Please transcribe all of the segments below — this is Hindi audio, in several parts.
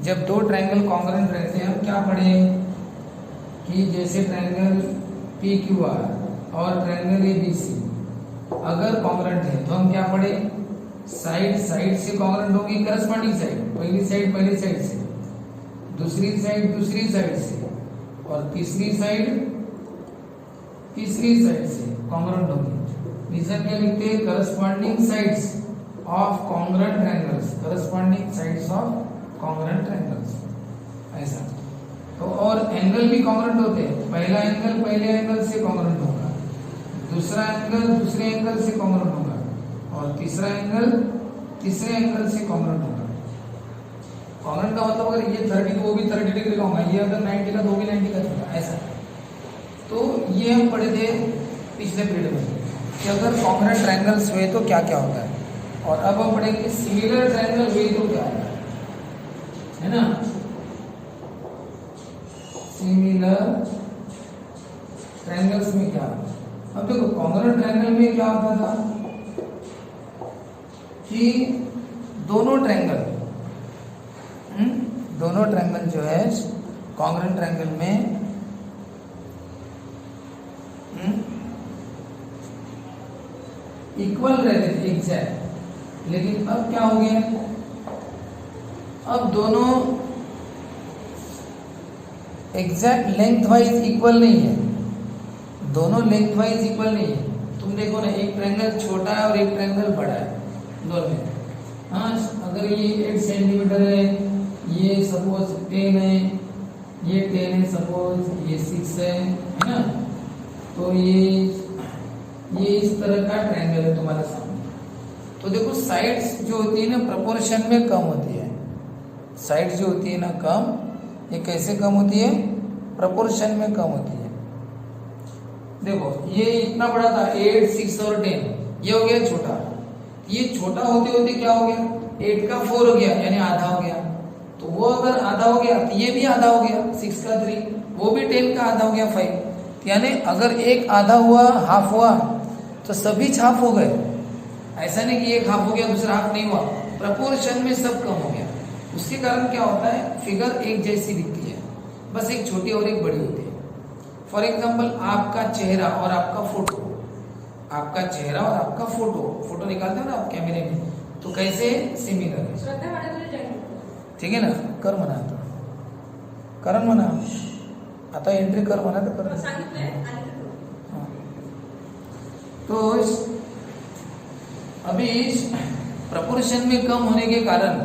जब दो ट्रायंगल कॉन्ग्रुएंट रहते हैं, हम क्या पढ़े कि जैसे ट्रायंगल PQR और ट्रायंगल ABC अगर कॉन्ग्रुएंट है तो हम क्या पढ़े, साइड से कॉन्ग्रुएंट होगी करस्पॉन्डिंग साइड, पहली साइड से, दूसरी साइड से, और तीसरी साइड से कॉन्ग्रुएंट होगी। रीजन क्या लिखते हैं, corresponding sides of congruent triangles, corresponding sides of congruent triangles, ऐसा। तो और एंगल भी कॉन्ग्रुएंट होते हैं, पहला एंगल पहले एंगल से कॉन्ग्रुएंट होगा, दूसरा एंगल दूसरे एंगल से कॉन्ग्रुएंट होगा, और तीसरा एंगल तीसरे एंगल से कॉन्ग्रुएंट होगा। कॉन्ग्रुएंट का मतलब अगर ये 30 तो वो भी 30 डिग्री का होगा, ये अगर 90 का तो वो भी 90 का होगा, ऐसा। तो ये हम पढ़े थे पिछले पीरियड में कि अगर कॉन्ग्रुएंट ट्रायंगल्स हुए तो क्या क्या होता है, और अब हम पढ़ेंगे सिमिलर ट्रायंगल हुए तो क्या होता है ना। सिमिलर ट्रायंगल्स में क्या, अब देखो कॉन्ग्रुएंट ट्रायंगल में क्या होता था कि दोनों ट्रायंगल जो है कॉन्ग्रुएंट ट्रायंगल में इक्वल रहते थे एग्जैक्ट, लेकिन अब क्या हो गया, अब दोनों एग्जैक्ट लेंथ वाइज इक्वल नहीं है, दोनों लेंथ वाइज इक्वल नहीं है। तुम देखो ना, एक ट्रायंगल छोटा है और एक ट्रायंगल बड़ा है दोनों में। हाँ, अगर ये 8 सेंटीमीटर है, ये सपोज 10 है, ये 10 है सपोज, ये 6 है ना। तो ये इस तरह का ट्रायंगल है तुम्हारे सामने। तो देखो साइड्स जो होती है ना प्रोपोर्शन में कम होती है, साइड्स जो होती है ना कम, ये कैसे कम होती है, प्रोपोर्शन में कम होती है। देखो ये इतना बड़ा था 8, 6 और 10, ये हो गया छोटा, ये छोटा होते होते क्या हो गया, 8 का 4 हो गया यानी आधा हो गया। तो वो अगर आधा हो गया तो ये भी आधा हो गया, 6 का 3, वो भी 10 का आधा हो गया 5। यानी अगर एक आधा हुआ, हाफ हुआ, तो सभी हाफ हो गए। ऐसा नहीं कि एक हाफ हो गया दूसरा हाफ नहीं हुआ, प्रपोर्शन में सब कम हो गया। उसके कारण क्या होता है, फिगर एक जैसी दिखती है, बस एक छोटी और एक बड़ी होती है। फॉर एग्जाम्पल आपका चेहरा और आपका फोटो, आपका चेहरा और आपका फोटो निकालते हो ना आप कैमरे में, तो कैसे सिमिलर है, ठीक है ना। कर म्हणा आता, करण म्हणा आता, एंट्री कर म्हणा तर कर। तो अभी प्रपोर्शन में कम होने के कारण,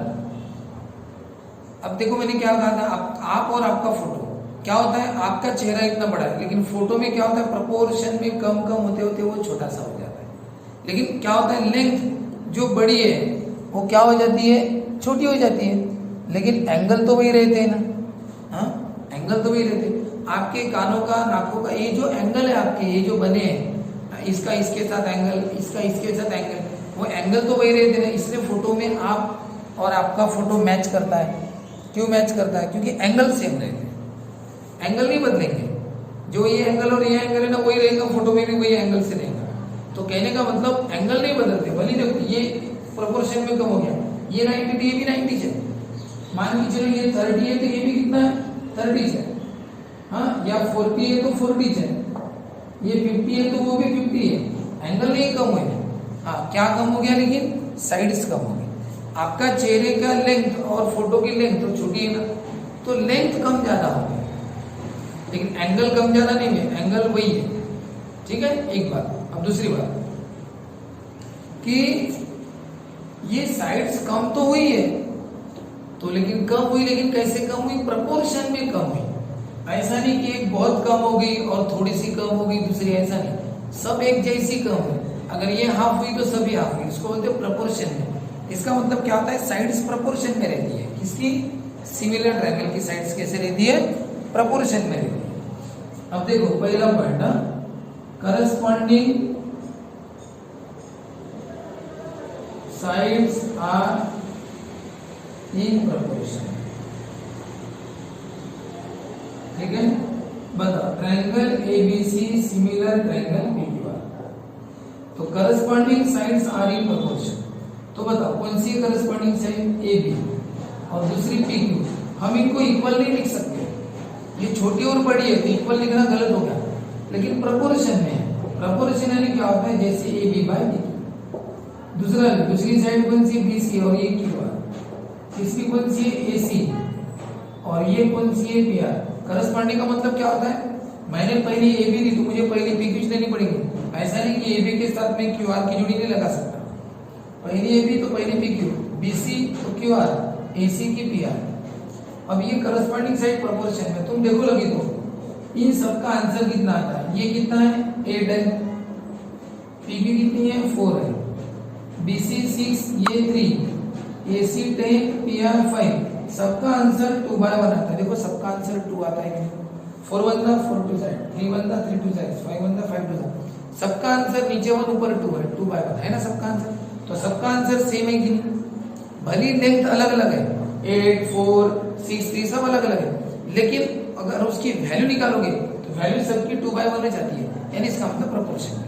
अब देखो मैंने क्या कहा था, आप और आपका फोटो क्या होता है, आपका चेहरा इतना बड़ा है, लेकिन फोटो में क्या होता है, प्रपोर्शन में कम होते होते वो छोटा सा हो जाता है। लेकिन क्या होता है, लेंथ जो बड़ी है वो क्या हो जाती है, छोटी हो जाती है, लेकिन एंगल तो वही रहते हैं ना। हाँ, एंगल तो वही रहते हैं। आपके कानों का, नाकों का, ये जो एंगल है आपके, ये जो बने हैं, इसका इसके साथ एंगल, इसका इसके साथ एंगल, वो एंगल तो वही रहते हैं। इसलिए फोटो में आप और आपका फोटो मैच करता है। क्यों मैच करता है, क्योंकि एंगल सेम रहते हैं, एंगल नहीं बदलेंगे। जो ये एंगल और ये एंगल है ना वही रहेगा, फोटो में भी वही एंगल से रहेगा। तो कहने का मतलब एंगल नहीं बदलते, भले देखो ये प्रोपोर्शन में कम हो गया, ये 90 ये भी 90 है, मान के चलो ये 30 है तो ये भी कितना है, 30 है। हाँ, या 40 है तो 40 है, ये 50 है तो वो भी 50 है, एंगल नहीं कम हुए। हाँ, क्या कम हो गया, लेकिन साइड्स कम हो गई। आपका चेहरे का लेंथ और फोटो की लेंथ तो छोटी है ना, तो लेंथ कम ज्यादा हो गई, लेकिन एंगल कम ज्यादा नहीं है, एंगल वही है। ठीक है, एक बात। अब दूसरी बात कि ये साइड्स कम तो हुई है, तो लेकिन कम हुई, लेकिन कैसे कम हुई, प्रपोर्शन में कम हुई। ऐसा नहीं कि एक बहुत कम हो गई और थोड़ी सी कम हो गई दूसरी, ऐसा नहीं, सब एक जैसी कम हुई। अगर ये हाफ हुई तो सभी हाफ हुई, इसको बोलते हैं प्रपोर्शन में। इसका मतलब क्या होता है, साइड्स प्रपोर्शन में रहती है। किसकी, सिमिलर ट्रायंगल की साइड्स कैसे रहती है, प्रपोर्शन में रहती है। अब देखो पहला point, corresponding sides are in proportion. ठीक है, बताओ triangle ABC similar triangle PQR, तो corresponding sides are in proportion. तो बताओ कौन सी करस्पॉन्डिंग साइड, AB और दूसरी PQ। हम इनको इक्वल नहीं लिख सकते, ये छोटी और बड़ी है तो इक्वल लिखना गलत हो गया, लेकिन प्रपोर्शन में है। प्रपोर्शन यानी क्या होता है, जैसे ए बी बाई डी। दूसरी साइड कौन सी, बी सी और ये क्यू आर, तीसरी कौन सी है, ए सी और ये कौन सी है, पी आर। करस्पॉन्डिंग का मतलब क्या होता है, मैंने पहले ए बी दी तो मुझे पहले पी क्यू लेनी पड़ेगी। ऐसा नहीं कि ए बी के साथ में क्यू आर की जोड़ी नहीं लगा सकता, पहले ए बी तो पहले पी क्यू, बी सी तो क्यू आर, ए सी की पी आर। अब ये करस्पॉन्डिंग साइड प्रोपोर्शन में तुम देखो लगे तो इन सबका आंसर कितना आता है, ये कितना है 8 है, पीबी कितनी है 4 है, बीसी 6, ये 3, एसी 10, पीआर 5, सबका आंसर 2/1 आता है। देखो सबका आंसर 2 आता है, 4 1 जा 4 2 जा, 3 1 जा 3 2 जा, 5 1 जा 5 2 जा, सबका आंसर नीचे 1 ऊपर 2 है, 2/1 है ना सबका आंसर। तो सबका आंसर सेम है कि नहीं, भली लेंथ अलग अलग है, 8 4 6 3 सब अलग अलग है, लेकिन अगर उसकी वैल्यू निकालोगे तो वैल्यू सबकी 2/1 में जाती है, यानी इसका मतलब प्रोपोर्शन है।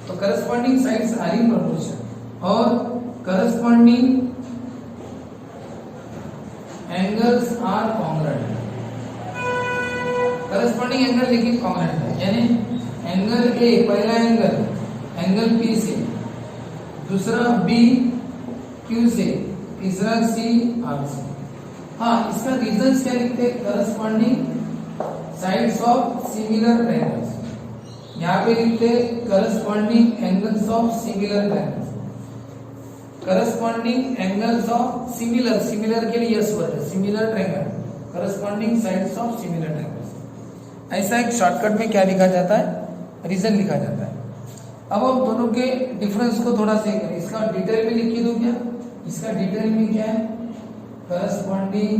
तो corresponding sides are in proportion और corresponding angles are congruent. Corresponding angle लेकिन कॉन्ग्रुएंट है, यानी एंगल ए पहला एंगल पी से, दूसरा बी क्यू से, तीसरा सी आर से। हाँ, इसका रीजंस क्या लिखते हैं, corresponding sides of similar triangles, यहाँ पे लिखते हैं corresponding angles of similar triangles. Corresponding angles of similar के लिए यस वर्ड है, similar triangle, corresponding sides of similar triangles. ऐसा एक शॉर्टकट में क्या लिखा जाता है, रीजन लिखा जाता है। अब हम दोनों के डिफरेंस को थोड़ा सा करें, इसका डिटेल में लिख दो क्या, इसका डिटेल में क्या है, corresponding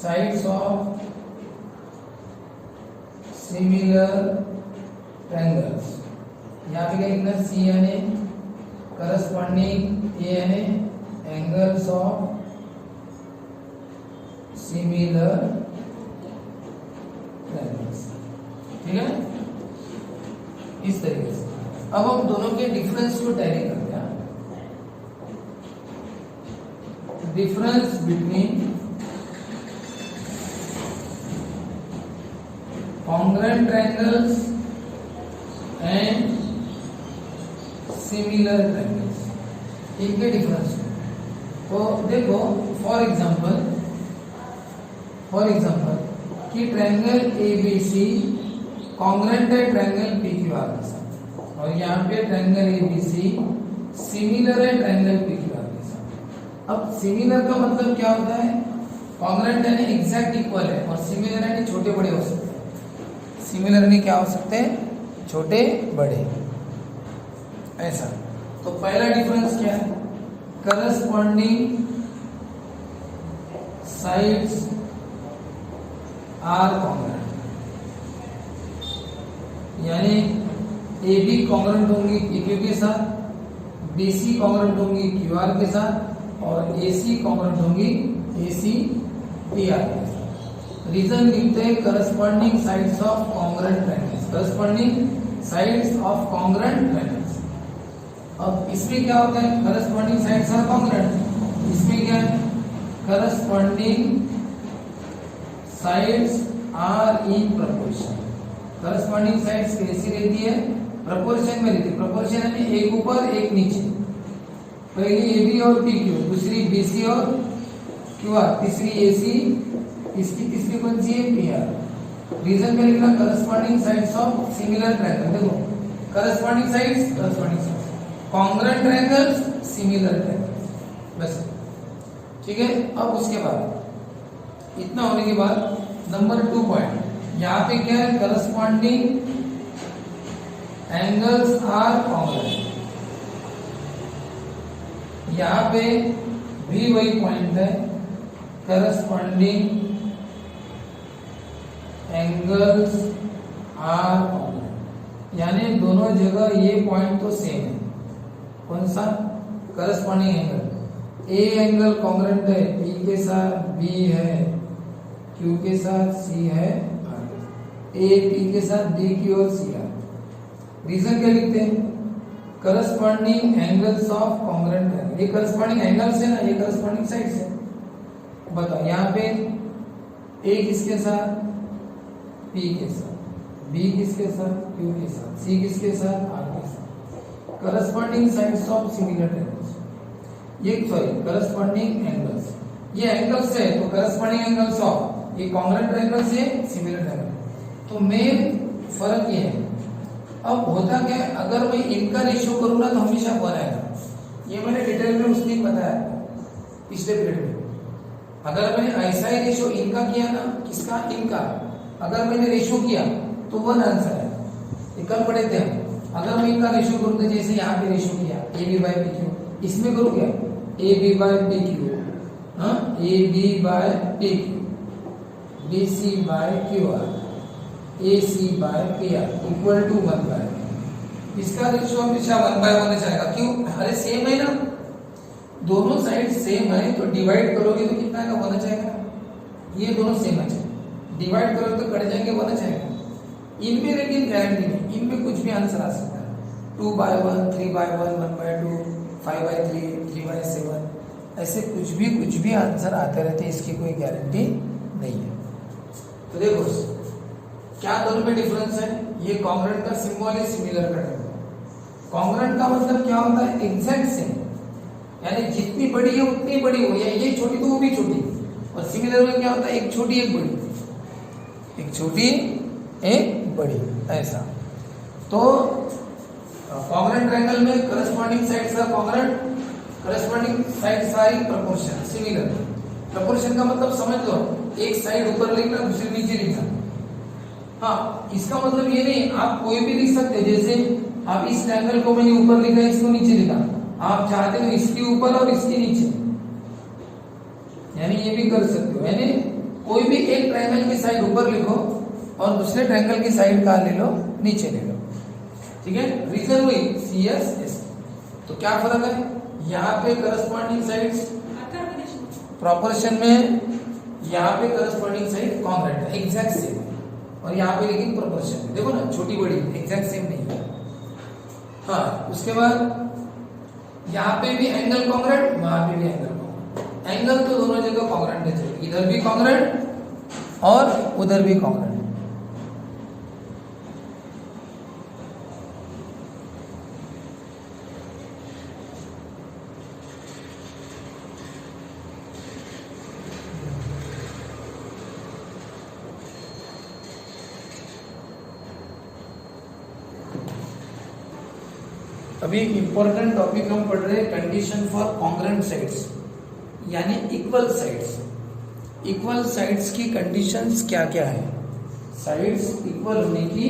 sides of similar triangles, यहाँ पे क्या लिखना, सी यानी करस्पॉन्डिंग, ए यानी एंगल्स ऑफ सिमिलर ट्रायंगल्स, ठीक है, इस तरीके से। अब हम दोनों के डिफरेंस को टैली करते हैं। Difference between congruent triangles and similar triangles, इनके डिफरेंस तो देखो, फॉर एग्जांपल कि ट्रायंगल एबीसी कॉन्ग्रुएंट है ट्रायंगल पीक्यूआर के साथ, और यहाँ पे ट्रायंगल एबीसी सिमिलर है ट्रायंगल पीक्यूआर के साथ। अब सिमिलर का मतलब क्या होता है, कॉन्ग्रुएंट यानी एग्जैक्ट इक्वल है, और सिमिलर यानी छोटे बड़े हो सकते हैं। सिमिलर में क्या हो सकते हैं, छोटे बड़े, ऐसा। तो पहला डिफरेंस क्या है, करस्पॉन्डिंग साइड्स आर कॉन्ग्रुएंट, यानी ए बी कॉन्ग्रुएंट होंगी क्यू के साथ, बी सी कॉन्ग्रुएंट होंगी क्यू आर के साथ, और ए सी कॉन्ग्रुएंट होंगी ए सी पी आर के साथ। रीजन लिखते हैं corresponding sides of congruent triangles, corresponding sides of congruent triangles. अब इसमें क्या होता है, करस्पॉन्डिंग साइड्स आर कॉन्ग्रुएंट, इसमें क्या है, corresponding sides are in proportion. Corresponding sides कैसी रहती है, प्रोपोर्शन में रहती है। प्रोपोर्शन यानी एक ऊपर एक नीचे, पहली ए बी और पी क्यू, दूसरी बी सी और क्यू आर, तीसरी ए सी, इसकी तीसरी कौन सी है, पी आर। रीजन में लिखना corresponding sides of similar triangle, देखो corresponding sides congruent triangles similar triangles, बस, ठीक है। अब उसके बाद इतना होने के बाद नंबर 2 पॉइंट, यहाँ पे क्या है, करस्पॉन्डिंग एंगल्स आर कॉन्ग्रुएंट, यहाँ पे भी वही पॉइंट है, करस्पॉन्डिंग एंगल्स आर कॉन्ग्रुएंट, यानी दोनों जगह ये पॉइंट तो सेम है। कौन सा, corresponding angle, A angle congruent है पी के साथ, बी है क्यू के साथ, सी है आर, ए पी के साथ, बी क्यू और सी आर। रीजन क्या लिखते हैं, corresponding angles of congruent triangle, ये करस्पॉन्डिंग एंगल्स है ना, ये करस्पॉन्डिंग साइड्स है, बताओ यहाँ पे ए किसके साथ, पी के साथ, बी किसके साथ, क्यू के साथ, सी किसके साथ, आर के साथ। Corresponding sides of similar triangles, ये सॉरी करस्पॉन्डिंग एंगल्स, ये एंगल्स है तो करस्पॉन्डिंग एंगल्स ऑफ ये कॉन्ग्रुएंट ट्रायंगल से सिमिलर ट्रायंगल। तो मेन फर्क ये है। अब होता क्या है, अगर मैं इनका रेशियो करूंगा तो हमेशा 1 आएगा। ये मैंने डिटेल में उस दिन बताया पिछले पीरियड में। अगर मैंने ऐसा ही रेशियो इनका किया ना, किसका, इनका, अगर मैंने रेशियो किया तो 1 आंसर है। ये कल पढ़े थे हम। अगर मैं इनका रेशियो करूँ तो जैसे यहाँ पे रेशियो किया A B by P Q, इसमें करूँ क्या, A B by P Q, A B by P Q, B C by Q R, A C by P R equal to 1 by, इसका रेशियो हमेशा 1 बाय 1 जाएगा। क्यों, अरे सेम है ना, दोनों साइड सेम है तो डिवाइड करोगे तो कितना का 1 जाएगा। ये दोनों सेम है, डिवाइड करोगे तो कट जाएंगे 1 जाएगा। इनमें लेकिन गारंटी नहीं, इनमें कुछ भी आंसर आ सकता है, 2 by 1, 3 by 1, 1 by 2, 5 by 3, 3 by 7, ऐसे कुछ भी आंसर आते रहते हैं, इसकी कोई गारंटी नहीं है। तो देखो क्या दोनों में डिफरेंस है। ये कॉन्ग्रुएंट का सिंबल है, सिमिलर का सिंबल। कॉन्ग्रुएंट का मतलब क्या होता है, एग्जैक्ट सेम, यानी जितनी बड़ी है उतनी बड़ी हो, या ये छोटी तो वो भी छोटी। और सिमिलर में क्या होता है, एक छोटी एक बड़ी, एक छोटी एक बड़ी, ऐसा। तो कॉन्ग्रुएंट ट्रायंगल में corresponding sides are congruent, corresponding sides are in proportion, similar. Proportion का मतलब समझ लो, एक साइड ऊपर लिखना, दूसरी नीचे लिखना। हाँ, इसका मतलब ये नहीं आप कोई भी लिख सकते, जैसे आप इस ट्रायंगल को मैंने ऊपर लिखा, इसको नीचे लिखा, आप चाहते हो इसके ऊपर और इसके नीचे, यानी ये भी कर सकते हो। यानी कोई भी एक ट्रायंगल की साइड ऊपर लिखो और दूसरे ट्रायंगल की साइड का ले लो, नीचे ले लो, ठीक है। रीजन वही सी एस एस। तो क्या फर्क है, यहाँ पे करस्पॉन्डिंग साइड्स प्रोपोर्शन में, यहाँ पे करस्पॉन्डिंग साइड कॉन्ग्रुएंट है, एग्जैक्ट सेम, और यहाँ पे लेकिन प्रोपोर्शन में देखो ना, छोटी बड़ी एग्जैक्ट सेम नहीं है। हाँ, उसके बाद यहाँ पे भी एंगल कॉन्ग्रुएंट, वहां पे भी एंगल कॉन्ग्रुएंट। एंगल तो दोनों जगह कॉन्ग्रुएंट है, इधर भी कॉन्ग्रुएंट और उधर भी कॉन्ग्रुएंट। अभी इंपॉर्टेंट टॉपिक हम पढ़ रहे हैं, कंडीशन फॉर कॉन्ग्रुएंट साइड्स, यानी इक्वल साइड्स। इक्वल साइड्स की कंडीशंस क्या क्या है, साइड्स इक्वल होने की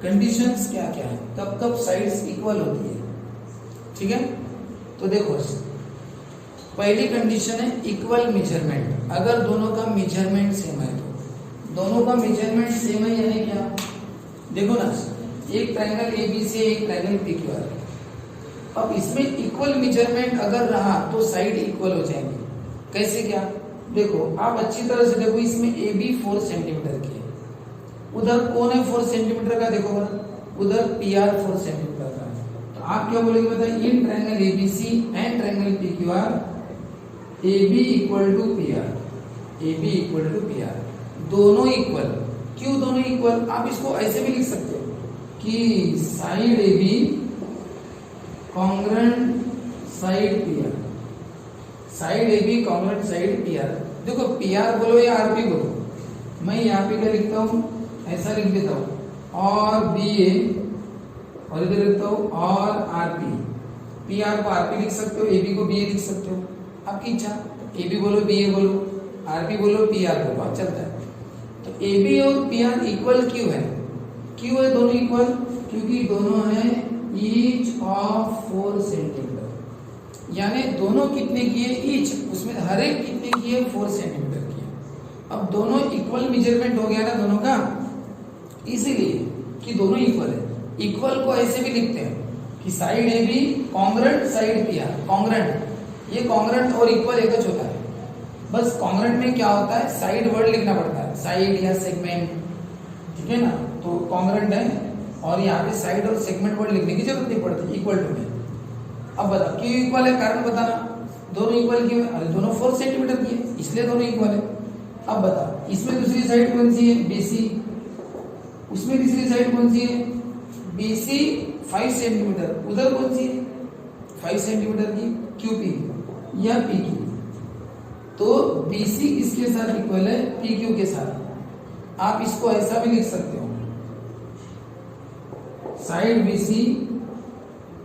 कंडीशंस क्या क्या है, कब कब साइड्स इक्वल होती है, ठीक है। तो देखो, पहली कंडीशन है इक्वल मेजरमेंट। अगर दोनों का मेजरमेंट सेम है, तो दोनों का मेजरमेंट सेम है, यानी क्या, देखो ना, एक ट्रायंगल एबीसी, एक ट्रायंगल पीक्यूआर। अब इसमें इक्वल मेजरमेंट अगर रहा तो साइड इक्वल हो जाएंगे। कैसे, क्या, देखो आप अच्छी तरह से देखो, इसमें ए बी 4 सेंटीमीटर की है, उधर कौन है 4 सेंटीमीटर का, देखो उधर पी आर 4 सेंटीमीटर का है। तो आप क्या बोलेंगे, बताइए, in triangle ABC and triangle PQR A B equal to P R, A B equal to P R, दोनों इक्वल। क्यों दोनों इक्वल, आप इसको ऐसे भी लिख सकते हो कि side A B congruent side P R, side A B congruent side P R. देखो पी आर बोलो या आर पी बोलो, मैं यहाँ पे क्या लिखता हूँ, ऐसा लिख देता हूँ, और बी ए, और इधर लिखता हूँ और आर पी। पी आर को आर पी लिख सकते हो, ए बी को बी ए लिख सकते हो, आपकी इच्छा। ए बी बोलो, बी ए बोलो, आर पी बोलो, पी आर बोलो, चलता है। तो ए बी और पी आर इक्वल क्यों है, क्यों है दोनों इक्वल, क्योंकि दोनों है ईच ऑफ 4 सेंटीमीटर, यानी दोनों कितने की है, ईच, उसमें हर एक कितने की है, 4 सेंटीमीटर की है। अब दोनों इक्वल मेजरमेंट हो गया ना दोनों का, इसीलिए कि दोनों इक्वल है। इक्वल को ऐसे भी लिखते हैं कि side A B congruent side P R, congruent, ये कॉन्ग्रुएंट और इक्वल एक ही होता है। बस कॉन्ग्रुएंट में क्या होता है, साइड वर्ड लिखना पड़ता है, साइड या सेगमेंट, ठीक है ना। तो कॉन्ग्रुएंट है, और यहाँ पे साइड और सेगमेंट वर्ड लिखने की जरूरत नहीं पड़ती, इक्वल टू में। अब बताओ क्यों इक्वल है, कारण बताना, दोनों इक्वल क्यों है, अरे दोनों 4 सेंटीमीटर की है, इसलिए दोनों इक्वल है। अब बता, इसमें दूसरी साइड कौन सी है? BC। उसमें तीसरी साइड कौन सी है? BC 5 centimetre. उधर कौन सी है? 5 सेंटीमीटर की QP या PQ। तो BC किसके साथ इक्वल है? PQ के साथ। आप इसको ऐसा भी लिख सकते हो, side BC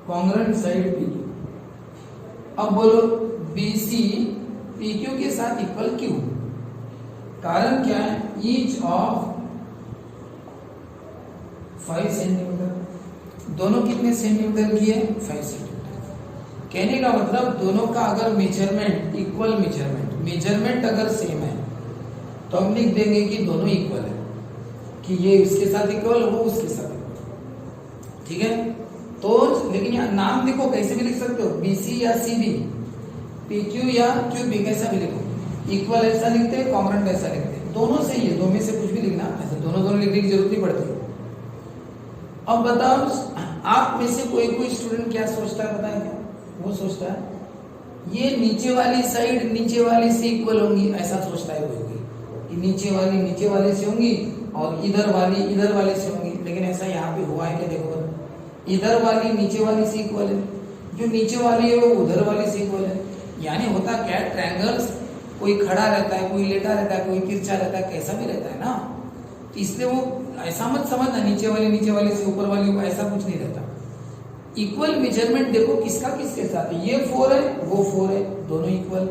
congruent side PQ। अब बोलो BC PQ के साथ इक्वल क्यों? कारण क्या है? Each of 5 centimetre. दोनों कितने सेंटीमीटर की है? 5 सेंटीमीटर। कहने का मतलब दोनों का अगर मेजरमेंट इक्वल, मेजरमेंट अगर सेम है तो हम लिख देंगे कि दोनों इक्वल है, कि ये इसके साथ इक्वल, वो उसके साथ इक्वल। ठीक है। तो लेकिन यहाँ नाम देखो कैसे भी लिख सकते हो, BC या CB, PQ या QP, कैसा भी लिखो। इक्वल ऐसा लिखते हैं, कॉन्ग्रुएंट ऐसा लिखते हैं, दोनों सही है, दो में से कुछ भी लिखना, ऐसे दोनों लिखने की जरूरत नहीं पड़ती। अब बताओ, आप में से कोई कोई स्टूडेंट क्या सोचता है, बताएं क्या? वो सोचता है ये नीचे वाली साइड नीचे वाली से इक्वल होंगी, ऐसा सोचता है कोई कोई, कि नीचे वाली नीचे वाले से होंगी और इधर वाले से होंगी। लेकिन ऐसा यहाँ पे हुआ है कि देखो, इधर वाली नीचे वाली से इक्वल है, जो नीचे वाली है वो उधर वाली से इक्वल है। यानी होता क्या है, ट्रायंगल्स कोई खड़ा रहता है, कोई लेटा रहता है, कोई तिरछा रहता है, कैसा भी रहता है ना। तो इसलिए वो ऐसा मत समझना नीचे वाले से ऊपर वाली, ऐसा कुछ नहीं रहता। इक्वल मेजरमेंट देखो किसका किसके साथ है, ये 4 है वो 4 है, दोनों इक्वल।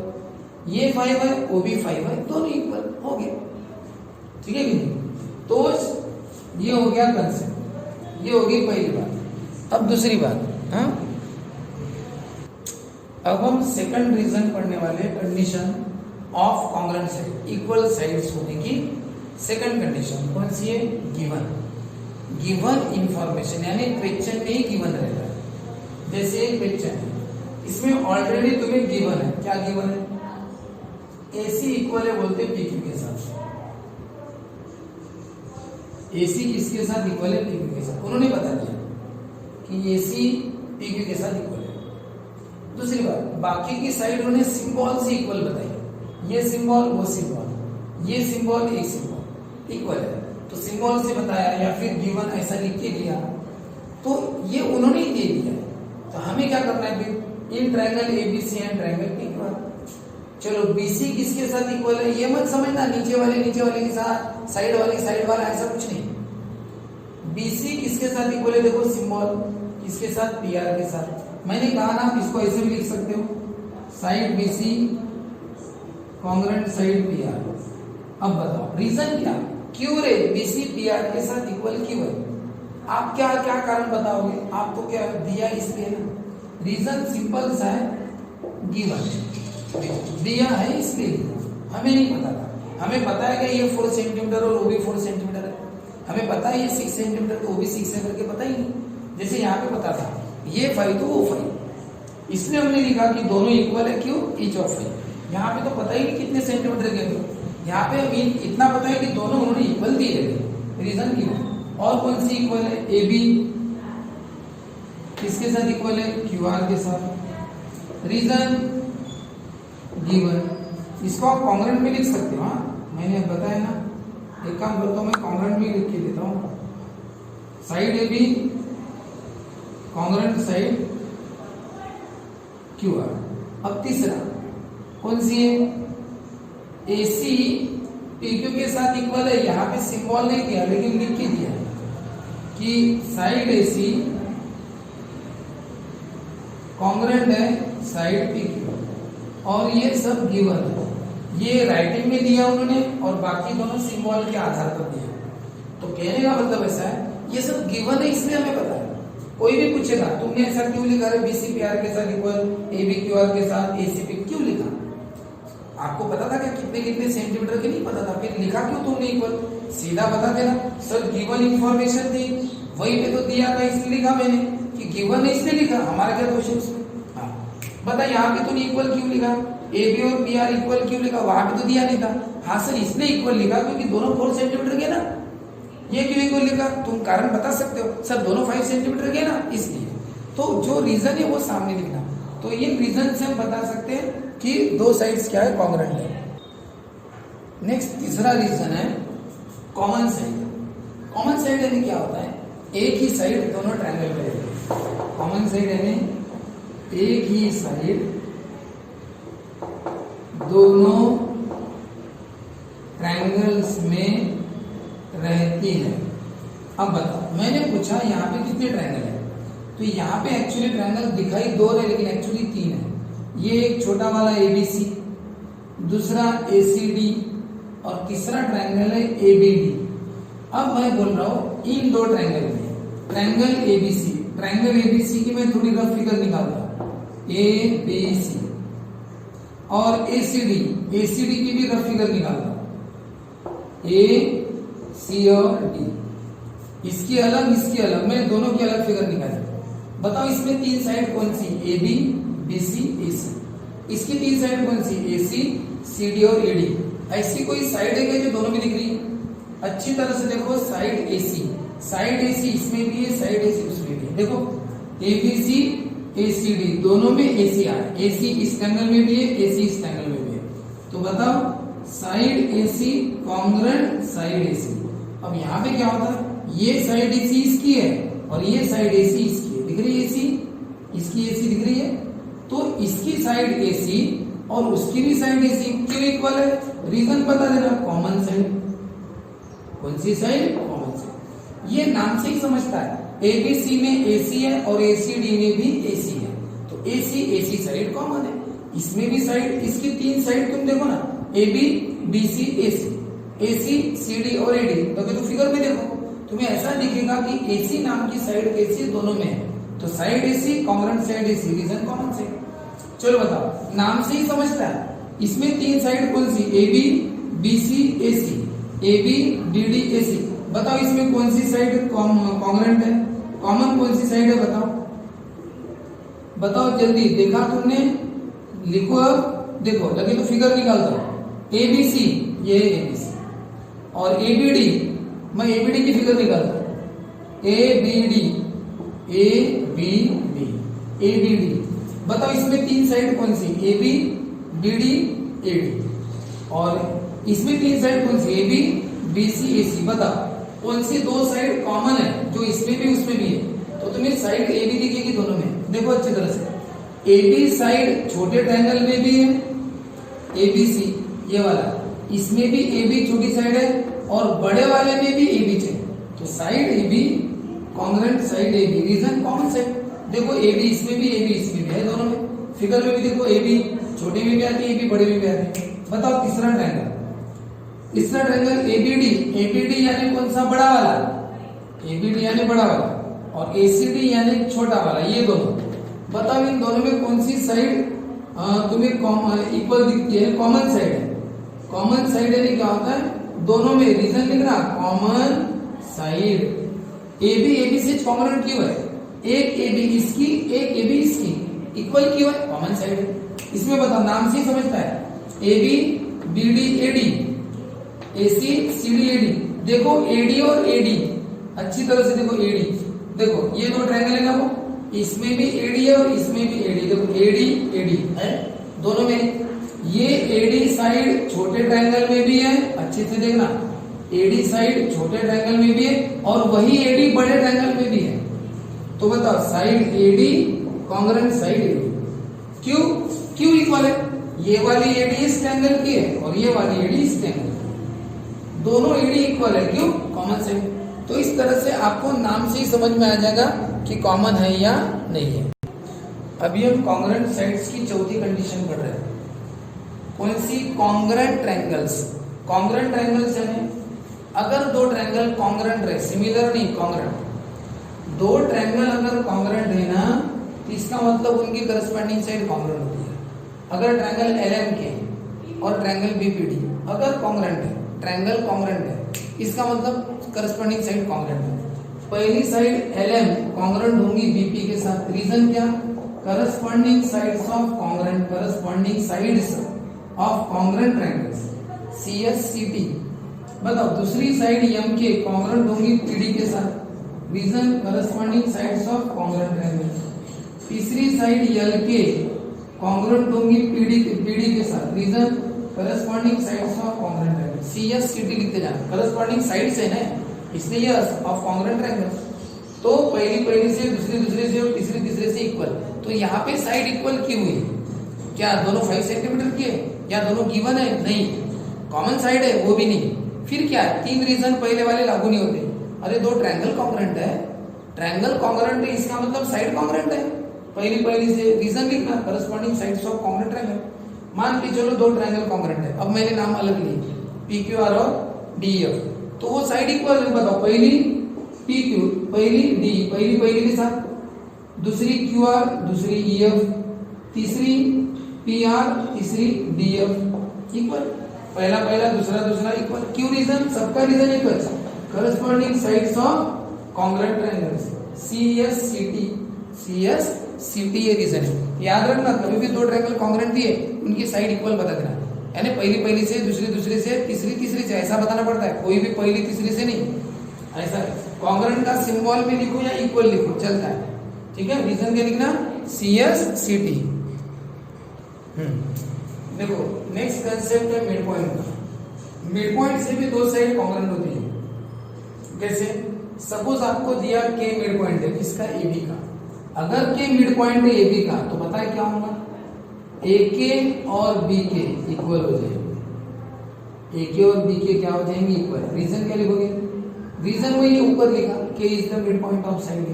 ये 5 है वो भी 5 है, दोनों इक्वल हो गए। ठीक है कि नहीं? तो ये हो गया कंसेप्ट, ये होगी पहली बात। अब दूसरी बात, हाँ, अब हम सेकंड रीजन पढ़ने वाले, condition of congruent side, equal sides होने की सेकंड कंडीशन कौन सी है? गिवन इंफॉर्मेशन, यानी क्वेश्चन में ही गिवन रहता है। जैसे एक क्वेश्चन है, इसमें ऑलरेडी तुम्हें गिवन है, क्या गिवन है? AC इक्वल है बोलते PQ के साथ। AC किसके साथ इक्वल है? PQ के साथ। उन्होंने बता दिया कि AC PQ के साथ इक्वल है। दूसरी बात, बाकी की साइड उन्होंने सिंबल से इक्वल बताई, ये सिंबल वो सिंबल, ये सिंबल एक सिंबल इक्वल है, तो सिंबल से बताया या फिर गिवन ऐसा लिख के दिया, तो ये उन्होंने ही दे दिया। तो हमें क्या करना है फिर? In triangle ABC and triangle PQ। चलो BC किसके साथ इक्वल है? ये मत समझना नीचे वाले के साथ, साइड वाला, ऐसा कुछ नहीं। BC किसके साथ इक्वल है? देखो सिंबल किसके साथ? PR के साथ। मैंने कहा ना, इसको ऐसे भी लिख सकते हो, side BC congruent side PR। अब बताओ रीजन क्या? क्यों रे BC PR के साथ इक्वल क्यों है? आप क्या क्या कारण बताओगे? आप तो क्या दिया इसलिए ना, रीजन सिंपल सा है, गिवन दिया है इसलिए। हमें नहीं पता था, हमें पता है कि ये 4 सेंटीमीटर और वो भी 4 सेंटीमीटर है, हमें पता है ये 6 सेंटीमीटर तो वो भी 6 है करके पता ही नहीं। जैसे यहाँ पे पता था ये 5 तो वो 5, इसलिए हमने लिखा कि दोनों इक्वल है। क्यों? Each of 5। यहाँ पे तो पता ही नहीं कितने सेंटीमीटर के, तो यहाँ पे इतना पता है कि दोनों उन्होंने इक्वल दिए है, रीजन गिवन। और कौन सी इक्वल है? AB किसके साथ इक्वल है? QR के साथ, रीजन गिवन। इसको आप कॉन्ग्रुएंट में लिख सकते हो। हाँ, मैंने बताया ना, एक काम करता हूँ मैं, कॉन्ग्रुएंट में लिख के देता हूँ, side AB congruent side QR। अब तीसरा कौन सी है? AC PQ के साथ इक्वल है। यहाँ पे सिंबल नहीं दिया लेकिन लिख के दिया कि साइड AC कॉन्ग्रुएंट है साइड PQ, और ये सब गिवन है। ये राइटिंग में दिया उन्होंने और बाकी दोनों सिंबल के आधार पर दिया। तो कहने का मतलब ऐसा है, ये सब गिवन है इसलिए हमें पता है। कोई भी पूछेगा तुमने ऐसा क्यों लिखा है? BC PR के साथ इक्वल, AB QR के साथ AC PQ क्यों लिखा? आपको पता था क्या कितने कितने सेंटीमीटर के? नहीं पता था, फिर लिखा क्यों तुमने इक्वल? सीधा बता देना सर, गिवन इंफॉर्मेशन थी, वही पे तो दिया था इसलिए लिखा मैंने, कि गिवन है इसलिए लिखा, हमारा क्या दोष है उसमें? हाँ बता, यहाँ पे तूने इक्वल क्यों लिखा? AB और PR इक्वल क्यों लिखा? वहां पे तो दिया नहीं था। हाँ सर, इसलिए इक्वल लिखा क्योंकि दोनों 4 सेंटीमीटर के ना। ये क्यों इक्वल लिखा? तुम कारण बता सकते हो सर, दोनों 5 सेंटीमीटर के ना, इसलिए। तो जो रीजन है वो सामने लिखना। तो इन रीजन से हम बता सकते हैं कि दो साइड्स क्या है? कॉन्ग्रुएंट है। नेक्स्ट तीसरा रीजन है कॉमन साइड। कॉमन साइड यानी क्या होता है, एक ही साइड दोनों ट्रायंगल में रहती है। कॉमन साइड यानी एक ही साइड दोनों ट्रायंगल्स में रहती है। अब बताओ, मैंने पूछा यहाँ पे कितने ट्रायंगल है, तो यहाँ पे एक्चुअली ट्रायंगल दिखाई दो रहे लेकिन एक्चुअली तीन है। ये एक छोटा वाला ABC, दूसरा ACD और तीसरा ट्रायंगल है ABD। अब मैं बोल रहा हूं इन दो ट्रायंगल में, ट्रायंगल ABC की मैं थोड़ी रफ फिगर निकालता हूं, ABC और ACD की भी रफ फिगर निकालता हूं, A C और D। इसकी अलग मैंने दोनों की अलग फिगर निकाली। बताओ इसमें तीन साइड कौन सी, AB BC AC। इसकी तीन साइड कौन सी, AC CD और AD। ऐसी कोई साइड है क्या जो दोनों में दिख रही है? अच्छी तरह से देखो, साइड AC इसमें भी है, साइड AC उसमें भी है। देखो ABC ACD दोनों में AC आ रहा है, AC इस ट्रायंगल में भी है, AC इस ट्रायंगल में भी है। तो बताओ side AC congruent side AC। अब यहाँ पे क्या होता है, ये साइड AC इसकी है और ये साइड AC इसकी है, दिख रही है AC, इसकी AC दिख रही है, तो इसकी साइड AC और उसकी भी साइड AC क्यों इक्वल है? रीजन बता देना, कॉमन साइड। कौन सी साइड? Common side. ये नाम से ही समझता है, ABC में AC है और ACD में भी AC है, तो AC साइड कॉमन है। इसमें भी साइड, इसकी तीन साइड तुम देखो ना, AB BC AC CD और AD। तो फिगर में देखो तुम्हें ऐसा दिखेगा कि AC नाम की साइड AC दोनों में है, तो side AC congruent side AC, reason common side. चलो बताओ, नाम से ही समझता है, इसमें तीन साइड कौन सी, AB BC AC, AB DD AC। बताओ इसमें कौन सी साइड कॉन्ग्रुएंट है, कॉमन कौन सी साइड है? बताओ जल्दी, देखा तुमने? लिखो अब, देखो लगे तो फिगर निकालता हूं। ABC ये ABC और ABD, मैं ABD की फिगर निकालता हूं, ABD। बताओ इसमें तीन साइड कौन सी, AB BD AD। और इसमें तीन साइड कौन सी, AB BC AC। बताओ कौन सी दो साइड कॉमन है जो इसमें भी उसमें भी है? तो तुम्हें साइड AB दिखेगी दोनों में। देखो अच्छी तरह से, AB साइड छोटे ट्रायंगल में भी है, ABC ये वाला, इसमें भी AB छोटी साइड है और बड़े वाले में भी AB है, तो side AB congruent side AB, reason common side. देखो AB इसमें भी AB इसमें भी है, दोनों में। फिगर में भी देखो AB छोटे में भी आती है, AB बड़े में भी आती है। बताओ तीसरा ट्रायंगल ABD यानी कौन सा, बड़ा वाला, ABD यानी बड़ा वाला और ACD यानी छोटा वाला, ये दोनों। बताओ इन दोनों में कौन सी साइड तुम्हें इक्वल दिखती है, कॉमन साइड है। कॉमन साइड यानी क्या होता है, दोनों में, रीजन लिखना कॉमन साइड। AB से कॉन्ग्रुएंट क्यों है, एक AB इसकी एक AB इसकी, इक्वल क्यों है, कॉमन साइड है। इसमें बताओ, नाम से ही समझता है, AB BD AD AC CD AD। देखो AD और AD अच्छी तरह से देखो, AD देखो ये दो ट्रायंगल है ना, वो इसमें भी AD है और इसमें भी AD। देखो AD है दोनों में। ये AD साइड छोटे ट्रायंगल में भी है, अच्छे से देखना, AD साइड छोटे ट्रायंगल में भी है और वही AD बड़े ट्रायंगल में भी है। तो बताओ side AD congruent side AD क्यों इक्वल है? ये वाली AD इस ट्रायंगल की है और ये वाली AD इस ट्रायंगल की, दोनों AD इक्वल है, क्यों, कॉमन साइड। तो इस तरह से आपको नाम से ही समझ में आ जाएगा कि कॉमन है या नहीं है। अभी हम कॉन्ग्रुएंट साइड्स की चौथी कंडीशन पढ़ रहे हैं। कौन सी? Congruent triangles. कॉन्ग्रुएंट ट्रायंगल्स यानी अगर दो ट्रायंगल कॉन्ग्रुएंट रहे, सिमिलर नहीं कॉन्ग्रुएंट, दो ट्रायंगल अगर कॉन्ग्रुएंट है ना, तो इसका मतलब उनकी करस्पॉन्डिंग साइड कॉन्ग्रुएंट होती है। अगर ट्रायंगल LMK और ट्रायंगल BPD अगर कॉन्ग्रुएंट है, ट्रायंगल कॉन्ग्रुएंट है, इसका मतलब करस्पॉन्डिंग साइड कॉन्ग्रुएंट है। पहली साइड LM कॉन्ग्रुएंट होंगी BP के साथ, रीजन क्या, corresponding sides of congruent triangles CSCT। बताओ दूसरी साइड MK कॉन्ग्रुएंट होंगी PD के साथ, reason corresponding sides of congruent triangle. तीसरी साइड LK कॉन्ग्रुएंट होंगी PD के साथ, reason corresponding sides of congruent triangle. CSCT लिखते जाना, करस्पॉन्डिंग साइड्स है ना, इसलिए ये ऑफ कॉन्ग्रुएंट ट्रायंगल्स। तो पहली से दूसरे से और तीसरे से इक्वल, तो यहाँ पे साइड इक्वल की हुई, क्या दोनों 5 सेंटीमीटर की है या दोनों गिवन है? नहीं, कॉमन साइड है वो भी नहीं। फिर क्या है, 3 रीजन पहले वाले लागू नहीं होते। अरे दो ट्रायंगल कॉन्ग्रुएंट है, ट्रायंगल कॉन्ग्रुएंट है इसका मतलब साइड कॉन्ग्रुएंट है। पहली से रीजन लिखना, corresponding sides of congruent triangle. मान के चलो दो ट्रायंगल कॉन्ग्रुएंट है, अब मैंने नाम अलग लिए PQR और DEF, तो वो साइड इक्वल है। बताओ, पहली PQ, पहली D, पहली के साथ, दूसरी QR, दूसरी EF, तीसरी PR, तीसरी DF इक्वल। पहला दूसरा इक्वल। क्यों रीजन? सबका रीजन एक है, corresponding sides of congruent triangles, CSCT ये रीजन है। याद रखना, कभी भी दो ट्रायंगल कॉन्ग्रुएंट दिए उनकी साइड इक्वल बता देना, यानी पहली से, दूसरी से, तीसरी से, ऐसा बताना पड़ता है, कोई भी पहली तीसरी से नहीं, ऐसा। कॉन्ग्रुएंट का सिंबल में लिखो या इक्वल लिखो चलता है, ठीक है। रीजन क्या लिखना? CSCT। देखो नेक्स्ट कंसेप्ट है मिड पॉइंट का। मिड पॉइंट से भी दो साइड कॉन्ग्रुएंट होती है। कैसे? सपोज आपको दिया के मिड पॉइंट है किसका? AB का। अगर के मिड पॉइंट है AB का, तो पता है क्या होगा? AK और BK इक्वल हो जाएंगे। AK और BK क्या हो जाएंगे? इक्वल। रीजन क्या लिखोगे? रीजन वही ऊपर लिखा, K is the midpoint of side,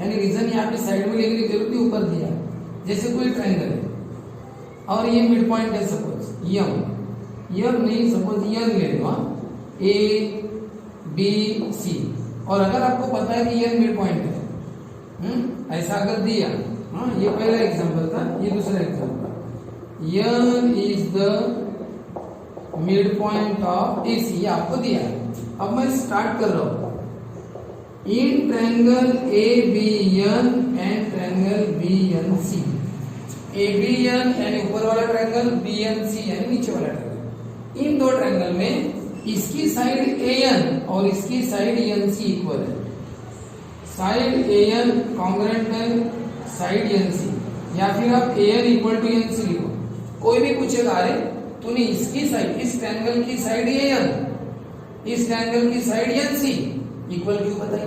यानी रीजन यहाँ पे साइड में लिखने की जरूरत नहीं, ऊपर दिया। जैसे कोई ट्रायंगल है और ये मिड पॉइंट है, सपोज यम नहीं, सपोज यन ले लो, ABC, और अगर आपको पता है कि यन मिड पॉइंट है, ऐसा अगर दिया, ये पहला एग्जांपल था, ये दूसरा example, N is the midpoint of AC, ये आपको दिया है। अब मैं स्टार्ट कर रहा हूं, in triangle ABN and triangle BNC, ABN यानी ऊपर वाला ट्रायंगल, BNC यानी नीचे वाला ट्रायंगल। इन दो ट्रायंगल में इसकी साइड AN और इसकी साइड NC इक्वल है। साइड AN कॉन्ग्रुएंट है साइड NC, या फिर आप AN इक्वल टू NC लिखो। कोई भी पूछेगा, अरे तूने इसकी साइड, इस ट्रायंगल की साइड AN, इस ट्रायंगल की साइड NC इक्वल क्यों बताई?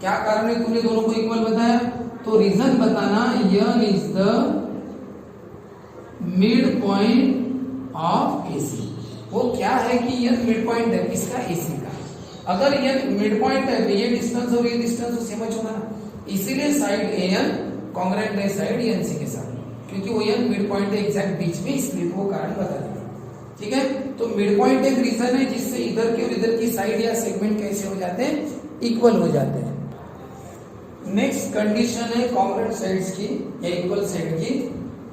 क्या कारण है तूने दोनों को इक्वल बताया? तो रीजन बताना, N is the midpoint of AC। वो क्या है कि यन मिड पॉइंट है किसका? AC का। अगर यन मिड पॉइंट है तो ये डिस्टेंस और ये डिस्टेंस तो सेम होगा, इसीलिए साइड AN कॉन्ग्रुएंट है साइड NC के साथ, क्योंकि वो यन मिड पॉइंट है एग्जैक्ट बीच में, इसलिए वो कारण बता दिया। ठीक है, तो मिड पॉइंट एक रीजन है जिससे इधर के और इधर की साइड या सेगमेंट कैसे हो जाते हैं? इक्वल हो जाते हैं। नेक्स्ट कंडीशन है कॉन्ग्रुएंट साइड्स की या इक्वल साइड की,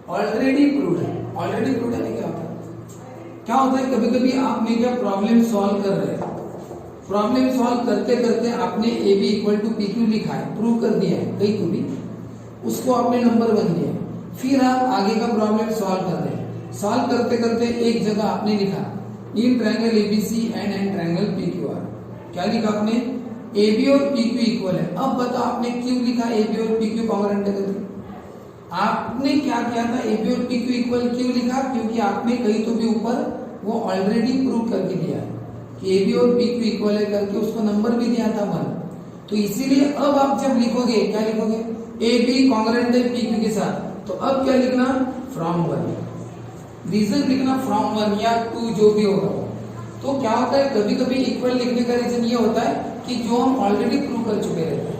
ऑलरेडी प्रूव्ड है। ऑलरेडी प्रूव्ड है क्या होता है? क्या होता है, कभी कभी आपने क्या प्रॉब्लम सॉल्व कर रहे हैं, प्रॉब्लम सॉल्व करते करते आपने AB इक्वल टू PQ लिखा है, प्रूव कर दिया है कहीं को भी, उसको आपने नंबर बन दिया, फिर आप आगे का प्रॉब्लम सॉल्व कर रहे हैं। सॉल्व करते करते एक जगह आपने लिखा in triangle ABC and triangle PQR, क्या लिखा आपने? AB और PQ इक्वल है। अब बताओ आपने क्यों लिखा AB और PQ कॉन्ग्रुएंट है? आपने क्या किया था? AB और PQ इक्वल क्यों लिखा? क्योंकि आपने कहीं तो भी ऊपर वो ऑलरेडी प्रूव करके दिया है कि AB और PQ इक्वल है करके, उसको नंबर भी दिया था 1। तो इसीलिए अब आप जब लिखोगे, क्या लिखोगे? AB कॉन्ग्रुएंट है PQ के साथ, तो अब क्या लिखना? फ्रॉम 1। रीजन लिखना फ्रॉम 1 या 2 जो भी होगा। तो क्या होता है, कभी कभी इक्वल लिखने का रीजन ये होता है कि जो हम ऑलरेडी प्रूव कर चुके रहते हैं,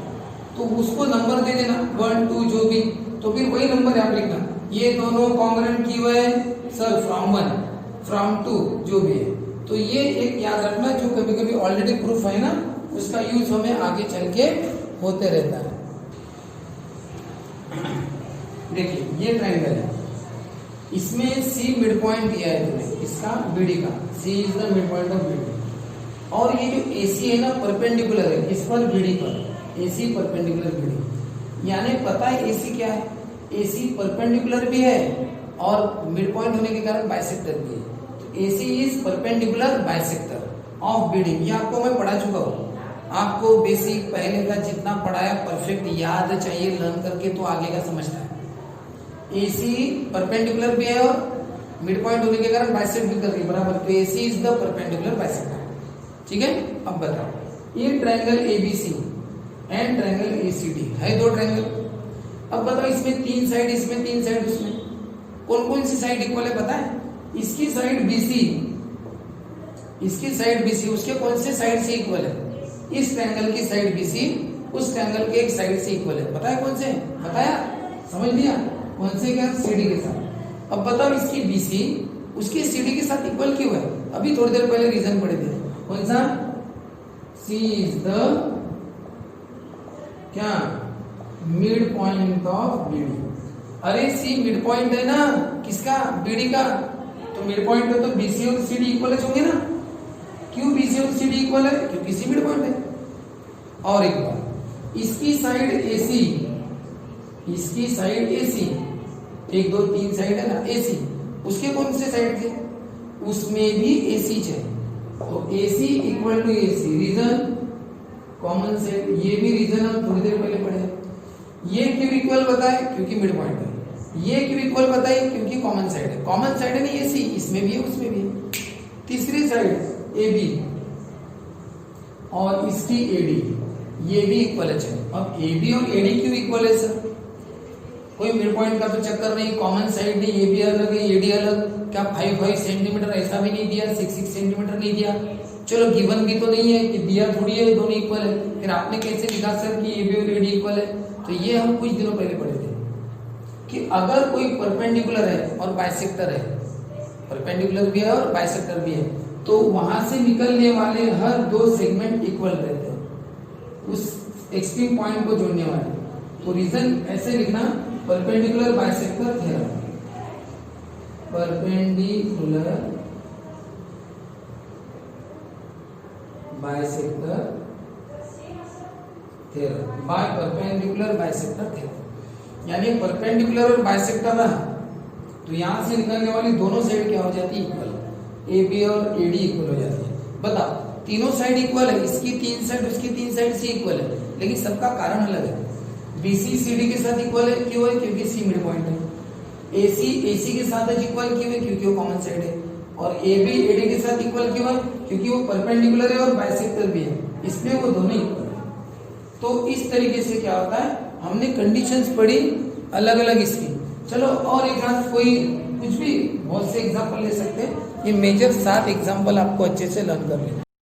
तो उसको नंबर दे देना 1 2 जो भी, तो फिर वही नंबर यहाँ लिखना। ये दोनों कॉन्ग्रुएंट की हुए सर फ्रॉम 1 फ्रॉम 2 जो भी है। तो ये एक याद रखना, जो कभी कभी ऑलरेडी प्रूफ है ना, उसका यूज हमें आगे चल के होते रहता है। देखिए ये ट्रायंगल है, इसमें C मिड पॉइंट दिया है तुम्हें, इसका BD का, C is the midpoint of BD, और ये जो AC है ना परपेंडिकुलर है इस पर BD पर, AC परपेंडिकुलर BD, यानी पता है AC क्या है? AC परपेंडिकुलर भी है और मिड पॉइंट होने के कारण बाइसेक्टर भी है। तो AC is perpendicular bisector of BD, ये आपको मैं पढ़ा चुका हूँ। आपको बेसिक पहले का जितना पढ़ाया परफेक्ट याद चाहिए, लर्न करके तो आगे का समझना है। AC परपेंडिकुलर भी है और मिड पॉइंट होने के कारण बाइसेक्ट भी कर रही है बराबर, तो AC is the perpendicular bisector. ठीक है, अब बताओ ये triangle ABC and triangle ACD है, दो ट्रायंगल। अब बताओ इसमें 3 साइड, इसमें 3 साइड, उसमें कौन कौन सी साइड इक्वल है पता है? इसकी साइड BC, इसकी साइड BC उसके कौन से साइड से इक्वल है? इस ट्रायंगल की साइड BC उस ट्रायंगल के एक साइड से इक्वल है। पता है कौन से? बताया, समझ लिया कौन से? क्या? CD के साथ। अब बताओ इसकी BC उसकी CD के साथ इक्वल क्यों है? अभी थोड़ी देर पहले रीजन पढ़े थे, कौन सा? C इज द क्या? Mid point of BD। अरे C मिड पॉइंट है ना, किसका? BD का। तो मिड पॉइंट है तो BC और CD इक्वल होंगे ना। क्यों BC और CD इक्वल है? क्योंकि C मिड पॉइंट है। और एक बार इसकी साइड AC, इसकी साइड AC, 1 2 3 साइड है ना AC, उसके कौन से साइड थे? उसमें भी AC है, तो AC equal to AC। Reason common side, ये भी रीजन हम थोड़ी देर पहले पढ़े। ये क्यों इक्वल बताए? क्योंकि मिड पॉइंट है। ये क्यों इक्वल बताए? क्योंकि कॉमन साइड है। कॉमन साइड है ना AC, इसमें भी है उसमें भी है। तीसरी साइड AB और इसकी AD, ये भी इक्वल है। अब AB और AD क्यों इक्वल है सर? कोई मिड पॉइंट का तो चक्कर नहीं, कॉमन साइड नहीं, ये भी अलग है ये भी अलग। क्या 5 सेंटीमीटर ऐसा भी नहीं दिया, 6 सेंटीमीटर नहीं दिया। चलो गिवन भी तो नहीं है कि दिया थोड़ी है दोनों इक्वल है, फिर आपने कैसे लिखा सर कि AB और AD इक्वल है? तो ये हम कुछ दिनों पहले पढ़े थे कि अगर कोई परपेंडिकुलर है और बाइसेक्टर है, परपेंडिकुलर भी है और बाइसेक्टर भी है, तो वहां से निकलने वाले हर 2 सेगमेंट इक्वल रहते हैं उस एक्सट्रीम पॉइंट को जोड़ने वाले। तो रीजन ऐसे लिखना, perpendicular bisector theorem, perpendicular bisector theorem, by perpendicular bisector theorem. यानी परपेंडिकुलर और बाइसेक्टर रहा तो यहां से निकलने वाली दोनों साइड क्या हो जाती है? इक्वल। AB और AD इक्वल हो जाती है। बताओ तीनों साइड इक्वल है, इसकी 3 साइड उसकी 3 साइड से इक्वल है, लेकिन सबका कारण अलग है। BC CD के साथ इक्वल है, क्यों है? क्योंकि C मिड पॉइंट है। AC के साथ इक्वल क्यों है? क्योंकि वो कॉमन साइड है। और AB AD के साथ इक्वल क्यों है? क्योंकि वो परपेंडिकुलर है और बाइसेक्टर भी है, इसलिए वो दोनों इक्वल है। तो इस तरीके से क्या होता है, हमने कंडीशंस पढ़ी अलग अलग इसकी। चलो और एक हाथ कोई कुछ भी बहुत से एग्जाम्पल ले सकते हैं। ये मेजर 7 एग्जाम्पल आपको अच्छे से लर्न कर लें।